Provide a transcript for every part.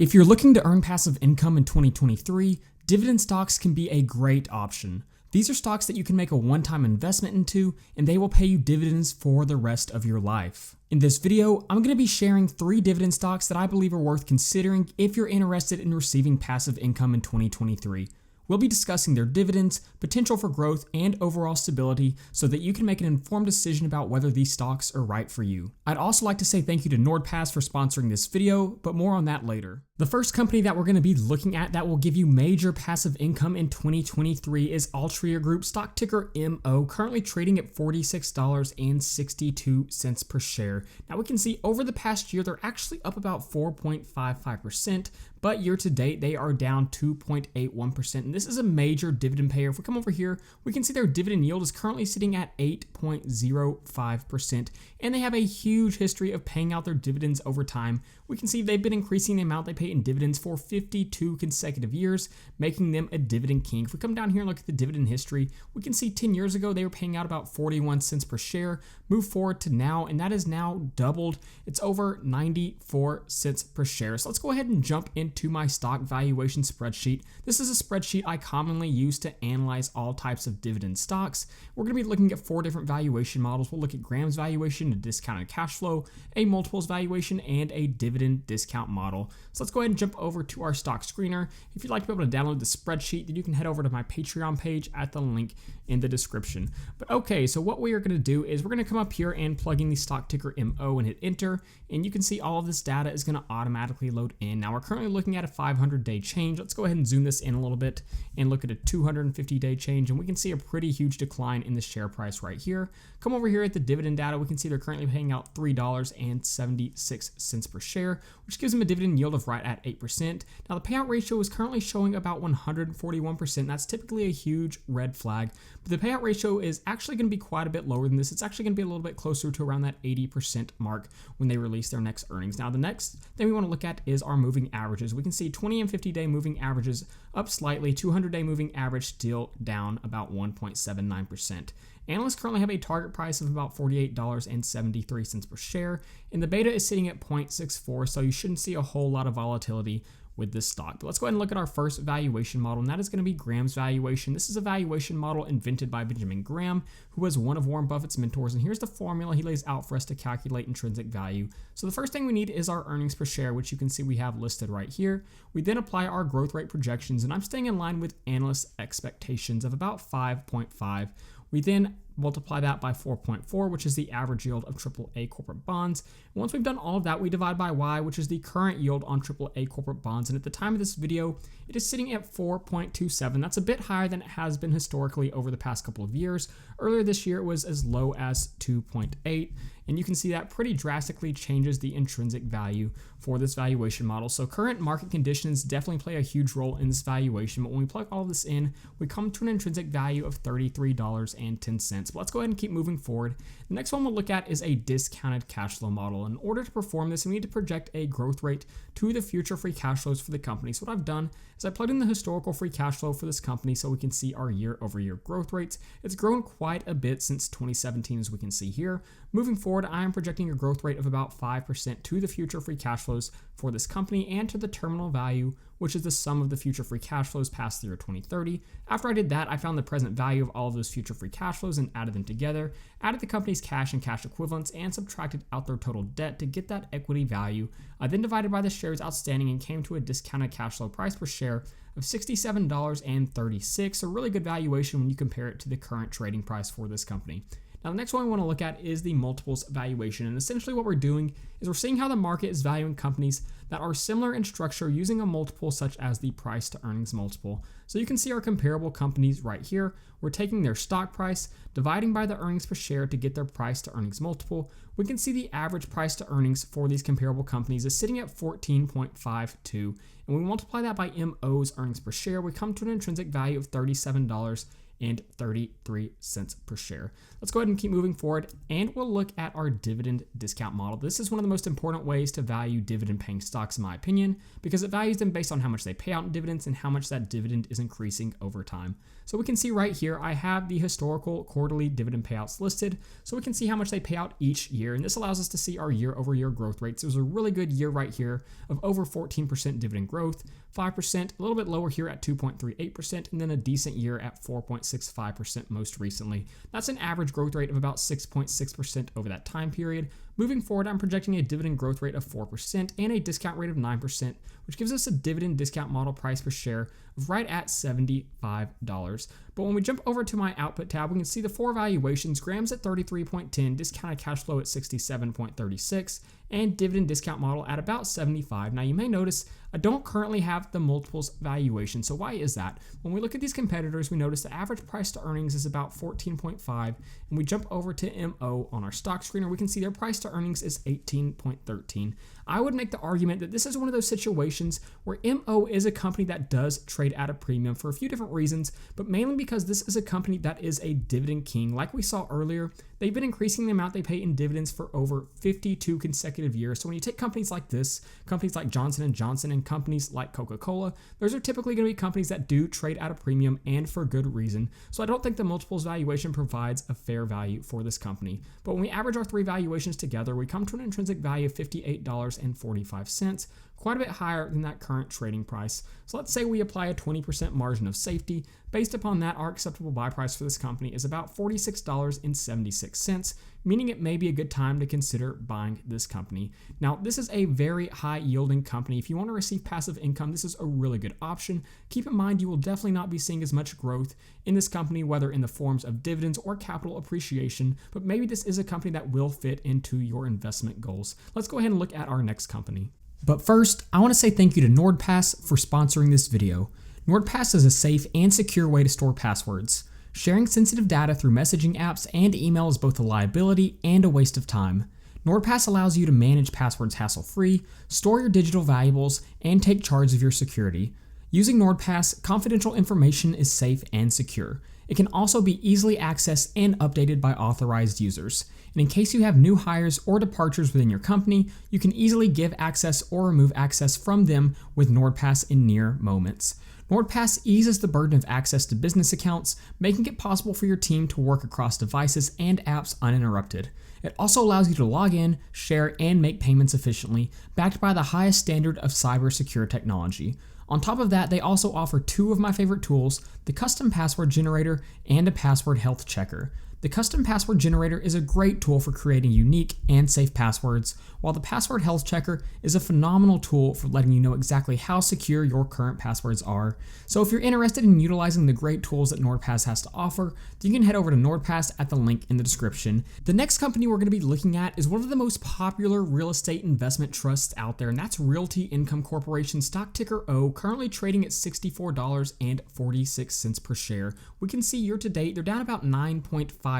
If you're looking to earn passive income in 2023, dividend stocks can be a great option. These are stocks that you can make a one-time investment into, and they will pay you dividends for the rest of your life. In this video, I'm going to be sharing 3 dividend stocks that I believe are worth considering if you're interested in receiving passive income in 2023. We'll be discussing their dividends, potential for growth, and overall stability so that you can make an informed decision about whether these stocks are right for you. I'd also like to say thank you to NordPass for sponsoring this video, but more on that later. The first company that we're going to be looking at that will give you major passive income in 2023 is Altria Group, stock ticker MO, currently trading at $46.62 per share. Now we can see over the past year, they're actually up about 4.55%, but year to date, they are down 2.81%. And this is a major dividend payer. If we come over here, we can see their dividend yield is currently sitting at 8.05%, and they have a huge history of paying out their dividends over time. We can see they've been increasing the amount they pay in dividends for 52 consecutive years, making them a dividend king. If we come down here and look at the dividend history, we can see 10 years ago they were paying out about 41 cents per share. Move forward to now, and that is now doubled. It's over 94 cents per share. So let's go ahead and jump into my stock valuation spreadsheet. This is a spreadsheet I commonly use to analyze all types of dividend stocks. We're going to be looking at 4 different valuation models. We'll look at Graham's valuation, a discounted cash flow, a multiples valuation, and a dividend discount model. So let's go ahead and jump over to our stock screener. If you'd like to be able to download the spreadsheet, then you can head over to my Patreon page at the link in the description. But okay, so what we are going to do is we're going to come up here and plug in the stock ticker MO and hit enter, and you can see all of this data is going to automatically load in. Now we're currently looking at a 500-day change. Let's go ahead and zoom this in a little bit and look at a 250-day change, and we can see a pretty huge decline in the share price right here. Come over here at the dividend data, we can see they're currently paying out $3.76 per share, which gives them a dividend yield of right at 8%. Now the payout ratio is currently showing about 141%. That's typically a huge red flag, but the payout ratio is actually going to be quite a bit lower than this. It's actually going to be a little bit closer to around that 80% mark when they release their next earnings. Now the next thing we want to look at is our moving averages. We can see 20 and 50-day moving averages up slightly, 200-day moving average still down about 1.79%. Analysts currently have a target price of about $48.73 per share, and the beta is sitting at 0.64, so you shouldn't see a whole lot of volatility with this stock. But let's go ahead and look at our first valuation model, and that is going to be Graham's valuation. This is a valuation model invented by Benjamin Graham, who was one of Warren Buffett's mentors, and here's the formula he lays out for us to calculate intrinsic value. So the first thing we need is our earnings per share, which you can see we have listed right here. We then apply our growth rate projections, and I'm staying in line with analysts' expectations of about 5.5. We then multiply that by 4.4, which is the average yield of AAA corporate bonds. And once we've done all of that, we divide by Y, which is the current yield on AAA corporate bonds. And at the time of this video, it is sitting at 4.27. That's a bit higher than it has been historically over the past couple of years. Earlier this year, it was as low as 2.8. And you can see that pretty drastically changes the intrinsic value for this valuation model. So current market conditions definitely play a huge role in this valuation. But when we plug all this in, we come to an intrinsic value of $33.10. But let's go ahead and keep moving forward. The next one we'll look at is a discounted cash flow model. In order to perform this, we need to project a growth rate to the future free cash flows for the company. So what I've done is I plugged in the historical free cash flow for this company so we can see our year-over-year growth rates. It's grown quite a bit since 2017, as we can see here. Moving forward, I am projecting a growth rate of about 5% to the future free cash flows for this company and to the terminal value, which is the sum of the future free cash flows past the year 2030. After I did that, I found the present value of all of those future free cash flows and added them together, added the company's cash and cash equivalents, and subtracted out their total debt to get that equity value. I then divided by the shares outstanding and came to a discounted cash flow price per share of $67.36, a really good valuation when you compare it to the current trading price for this company. Now, the next one we want to look at is the multiples valuation. And essentially what we're doing is we're seeing how the market is valuing companies that are similar in structure using a multiple such as the price to earnings multiple. So you can see our comparable companies right here. We're taking their stock price, dividing by the earnings per share to get their price to earnings multiple. We can see the average price to earnings for these comparable companies is sitting at 14.52. And we multiply that by MO's earnings per share, we come to an intrinsic value of $37.86. per share. Let's go ahead and keep moving forward, and we'll look at our dividend discount model. This is one of the most important ways to value dividend paying stocks, in my opinion, because it values them based on how much they pay out in dividends and how much that dividend is increasing over time. So we can see right here, I have the historical quarterly dividend payouts listed, so we can see how much they pay out each year, and this allows us to see our year-over-year growth rates. There's a really good year right here of over 14% dividend growth, 5%, a little bit lower here at 2.38%, and then a decent year at 4.65% most recently. That's an average growth rate of about 6.6% over that time period. Moving forward, I'm projecting a dividend growth rate of 4% and a discount rate of 9%, which gives us a dividend discount model price per share of right at $75. But when we jump over to my output tab, we can see the four valuations: grams at 33.10, discounted cash flow at 67.36, and dividend discount model at about 75. Now you may notice I don't currently have the multiples valuation. So why is that? When we look at these competitors, we notice the average price to earnings is about 14.5, and we jump over to MO on our stock screener, we can see their price to earnings is 18.13. I would make the argument that this is one of those situations where MO is a company that does trade at a premium for a few different reasons, but mainly because this is a company that is a dividend king. Like we saw earlier, they've been increasing the amount they pay in dividends for over 52 consecutive years. So when you take companies like this, companies like Johnson & Johnson and companies like Coca-Cola, those are typically going to be companies that do trade at a premium and for good reason. So I don't think the multiples valuation provides a fair value for this company. But when we average our three valuations together, we come to an intrinsic value of $58.45, quite a bit higher than that current trading price. So let's say we apply a 20% margin of safety. Based upon that, our acceptable buy price for this company is about $46.76, meaning it may be a good time to consider buying this company. Now, this is a very high yielding company. If you want to receive passive income, this is a really good option. Keep in mind, you will definitely not be seeing as much growth in this company, whether in the forms of dividends or capital appreciation, but maybe this is a company that will fit into your investment goals. Let's go ahead and look at our next company. But first, I want to say thank you to NordPass for sponsoring this video. NordPass is a safe and secure way to store passwords. Sharing sensitive data through messaging apps and email is both a liability and a waste of time. NordPass allows you to manage passwords hassle-free, store your digital valuables, and take charge of your security. Using NordPass, confidential information is safe and secure. It can also be easily accessed and updated by authorized users. And in case you have new hires or departures within your company, you can easily give access or remove access from them with NordPass in mere moments. NordPass eases the burden of access to business accounts, making it possible for your team to work across devices and apps uninterrupted. It also allows you to log in, share, and make payments efficiently, backed by the highest standard of cybersecure technology. On top of that, they also offer two of my favorite tools, the custom password generator and a password health checker. The custom password generator is a great tool for creating unique and safe passwords, while the password health checker is a phenomenal tool for letting you know exactly how secure your current passwords are. So if you're interested in utilizing the great tools that NordPass has to offer, you can head over to NordPass at the link in the description. The next company we're going to be looking at is one of the most popular real estate investment trusts out there, and that's Realty Income Corporation, stock ticker O, currently trading at $64.46 per share. We can see year to date, they're down about 9.5%.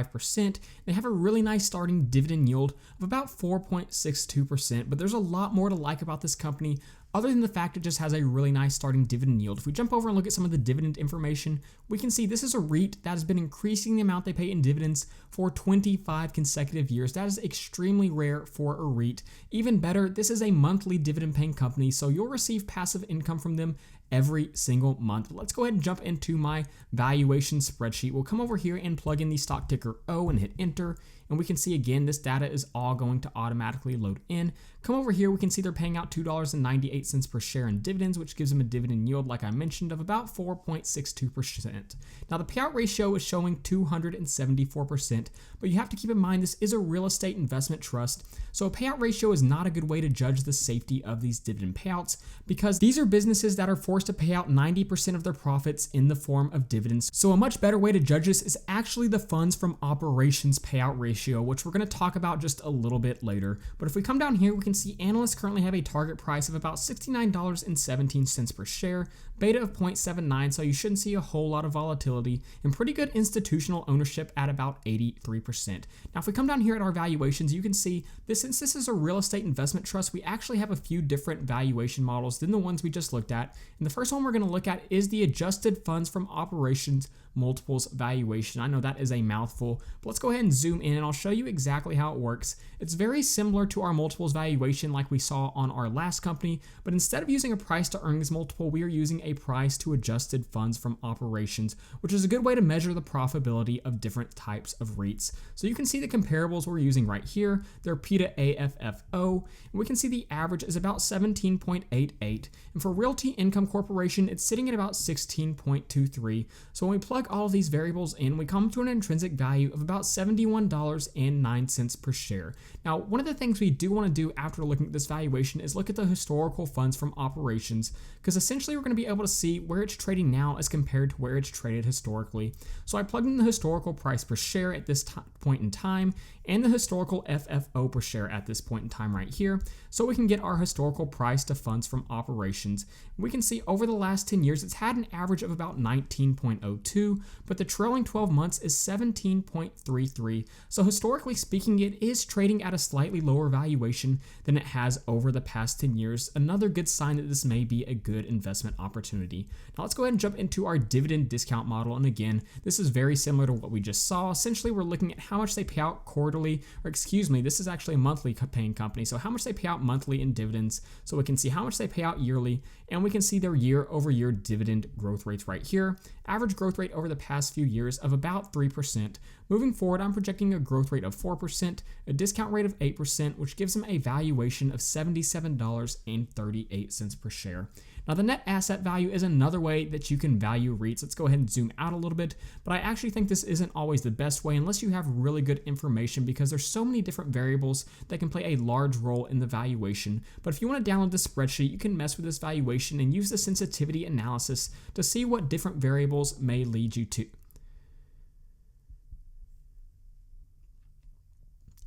They have a really nice starting dividend yield of about 4.62%, but there's a lot more to like about this company other than the fact it just has a really nice starting dividend yield. If we jump over and look at some of the dividend information, we can see this is a REIT that has been increasing the amount they pay in dividends for 25 consecutive years. That is extremely rare for a REIT. Even better, this is a monthly dividend paying company, so you'll receive passive income from them every single month. But let's go ahead and jump into my valuation spreadsheet. We'll come over here and plug in the stock ticker O and hit enter. And we can see again, this data is all going to automatically load in. Come over here, we can see they're paying out $2.98 per share in dividends, which gives them a dividend yield, like I mentioned, of about 4.62%. Now the payout ratio is showing 274%, but you have to keep in mind this is a real estate investment trust, so a payout ratio is not a good way to judge the safety of these dividend payouts, because these are businesses that are forced to pay out 90% of their profits in the form of dividends. So a much better way to judge this is actually the funds from operations payout ratio, which we're going to talk about just a little bit later. But if we come down here, we can see analysts currently have a target price of about $69.17 per share, beta of 0.79, so you shouldn't see a whole lot of volatility, and pretty good institutional ownership at about 83%. Now if we come down here at our valuations, you can see this, since this is a real estate investment trust, we actually have a few different valuation models than the ones we just looked at. And the first one we're going to look at is the adjusted funds from operations multiples valuation. I know that is a mouthful, but let's go ahead and zoom in and I'll show you exactly how it works. It's very similar to our multiples valuation like we saw on our last company, but instead of using a price to earnings multiple, we are using a price to adjusted funds from operations, which is a good way to measure the profitability of different types of REITs. So you can see the comparables we're using right here. They're P to AFFO, and we can see the average is about 17.88. And for Realty Income Corporation, it's sitting at about 16.23. So when we plug all of these variables in, we come to an intrinsic value of about $71.09 per share. Now, one of the things we do want to do after looking at this valuation is look at the historical funds from operations, because essentially we're going to be able to see where it's trading now as compared to where it's traded historically. So I plugged in the historical price per share at this point in time and the historical FFO per share at this point in time right here, so we can get our historical price to funds from operations. We can see over the last 10 years it's had an average of about 19.02, but the trailing 12 months is 17.33. So historically speaking, it is trading at a slightly lower valuation than it has over the past 10 years. Another good sign that this may be a good investment opportunity. Now let's go ahead and jump into our dividend discount model. And again, this is very similar to what we just saw. Essentially, we're looking at how much they pay out quarterly, or excuse me, this is actually a monthly paying company. So how much they pay out monthly in dividends. So we can see how much they pay out yearly, and we can see their year-over-year dividend growth rates right here. Average growth rate over the past few years of about 3%. Moving forward, I'm projecting a growth rate of 4%, a discount rate of 8%, which gives them a valuation of $77.38 per share. Now, the net asset value is another way that you can value REITs. Let's go ahead and zoom out a little bit, but I actually think this isn't always the best way unless you have really good information, because there's so many different variables that can play a large role in the valuation. But if you want to download this spreadsheet, you can mess with this valuation and use the sensitivity analysis to see what different variables may lead you to.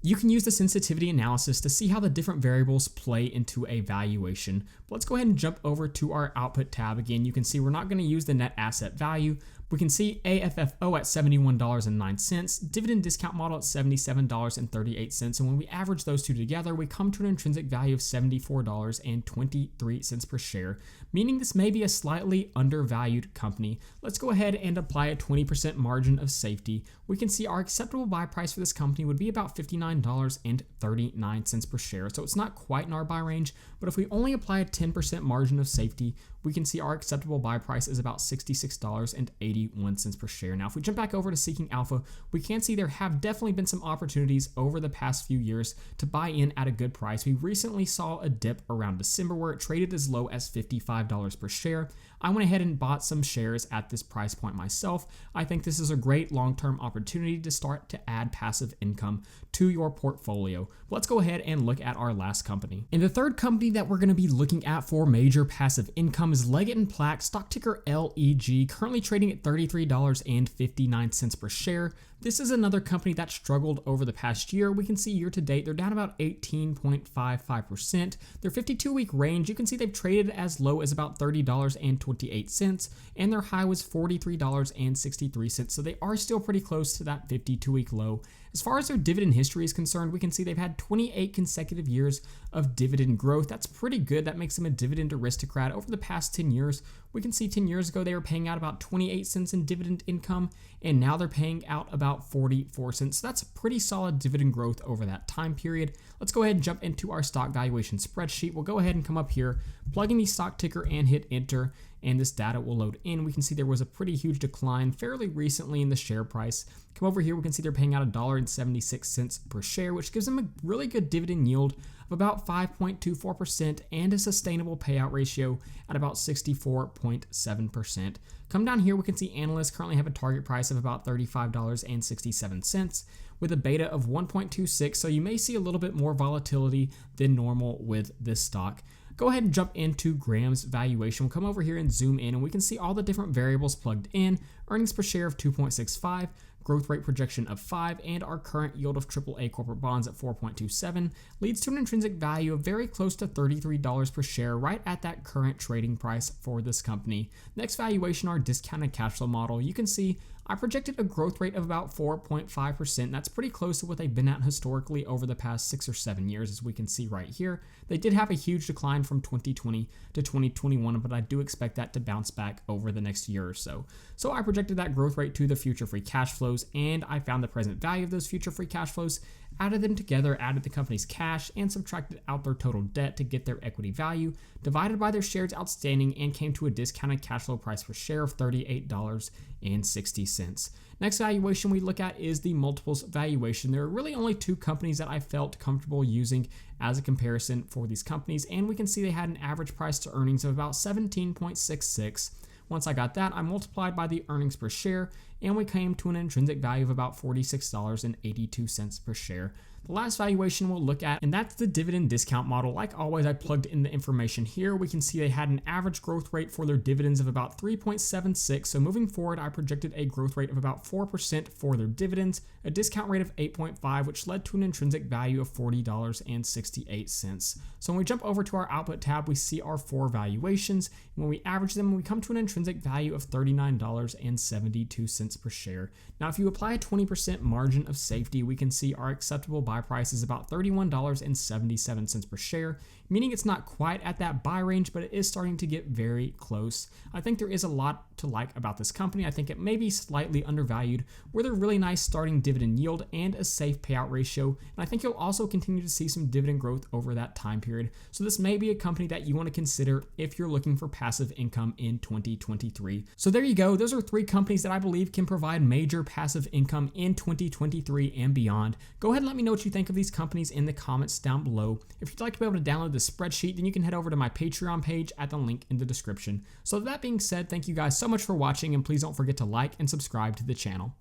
You can use the sensitivity analysis to see how the different variables play into a valuation. But let's go ahead and jump over to our output tab. Again, you can see we're not going to use the net asset value. We can see AFFO at $71.09, dividend discount model at $77.38, and when we average those two together, we come to an intrinsic value of $74.23 per share, meaning this may be a slightly undervalued company. Let's go ahead and apply a 20% margin of safety. We can see our acceptable buy price for this company would be about $59.39 per share, so it's not quite in our buy range, but if we only apply a 10% margin of safety, we can see our acceptable buy price is about $66.81 per share. Now, if we jump back over to Seeking Alpha, we can see there have definitely been some opportunities over the past few years to buy in at a good price. We recently saw a dip around December where it traded as low as $55 per share. I went ahead and bought some shares at this price point myself. I think this is a great long-term opportunity to start to add passive income to your portfolio. Let's go ahead and look at our last company. And the third company that we're going to be looking at for major passive income is Leggett Platt, stock ticker LEG, currently trading at $33.59 per share. This is another company that struggled over the past year. We can see year to date, they're down about 18.55%. Their 52-week range, you can see they've traded as low as about $30.28, and their high was $43.63. So they are still pretty close to that 52-week low. As far as their dividend history is concerned, we can see they've had 28 consecutive years of dividend growth. That's pretty good. That makes them a dividend aristocrat. Over the past 10 years, we can see 10 years ago they were paying out about 28 cents in dividend income, and now they're paying out about 44 cents. So that's a pretty solid dividend growth over that time period. Let's go ahead and jump into our stock valuation spreadsheet. We'll go ahead and come up here, plug in the stock ticker and hit enter, and this data will load in. We can see there was a pretty huge decline fairly recently in the share price. Come over here, we can see they're paying out $1.76 per share, which gives them a really good dividend yield of about 5.24% and a sustainable payout ratio at about 64.7%. Come down here, we can see analysts currently have a target price of about $35.67 with a beta of 1.26, so you may see a little bit more volatility than normal with this stock. Go ahead and jump into Graham's valuation. We'll come over here and zoom in, and we can see all the different variables plugged in. Earnings per share of 2.65, growth rate projection of 5, and our current yield of AAA corporate bonds at 4.27 leads to an intrinsic value of very close to $33 per share, right at that current trading price for this company. Next valuation, our discounted cash flow model. You can see I projected a growth rate of about 4.5%. That's pretty close to what they've been at historically over the past 6 or 7 years, as we can see right here. They did have a huge decline from 2020 to 2021, but I do expect that to bounce back over the next year or so. So I projected that growth rate to the future free cash flows, and I found the present value of those future free cash flows, added them together, added the company's cash, and subtracted out their total debt to get their equity value, divided by their shares outstanding, and came to a discounted cash flow price per share of $38.60. Next valuation we look at is the multiples valuation. There are really only two companies that I felt comfortable using as a comparison for these companies, and we can see they had an average price to earnings of about 17.66. Once I got that, I multiplied by the earnings per share, and we came to an intrinsic value of about $46.82 per share. The last valuation we'll look at, and that's the dividend discount model. Like always, I plugged in the information here. We can see they had an average growth rate for their dividends of about 3.76. So moving forward, I projected a growth rate of about 4% for their dividends, a discount rate of 8.5, which led to an intrinsic value of $40.68. So when we jump over to our output tab, we see our four valuations. When we average them, we come to an intrinsic value of $39.72 per share. Now, if you apply a 20% margin of safety, we can see our acceptable buy price is about $31.77 per share, meaning it's not quite at that buy range, but it is starting to get very close. I think there is a lot to like about this company. I think it may be slightly undervalued with a really nice starting dividend yield and a safe payout ratio, and I think you'll also continue to see some dividend growth over that time period. So this may be a company that you want to consider if you're looking for passive income in 2023. So there you go. Those are three companies that I believe can provide major passive income in 2023 and beyond. Go ahead and let me know what you think of these companies in the comments down below. If you'd like to be able to download the spreadsheet, then you can head over to my Patreon page at the link in the description. So that being said, thank you guys so much for watching, and please don't forget to like and subscribe to the channel.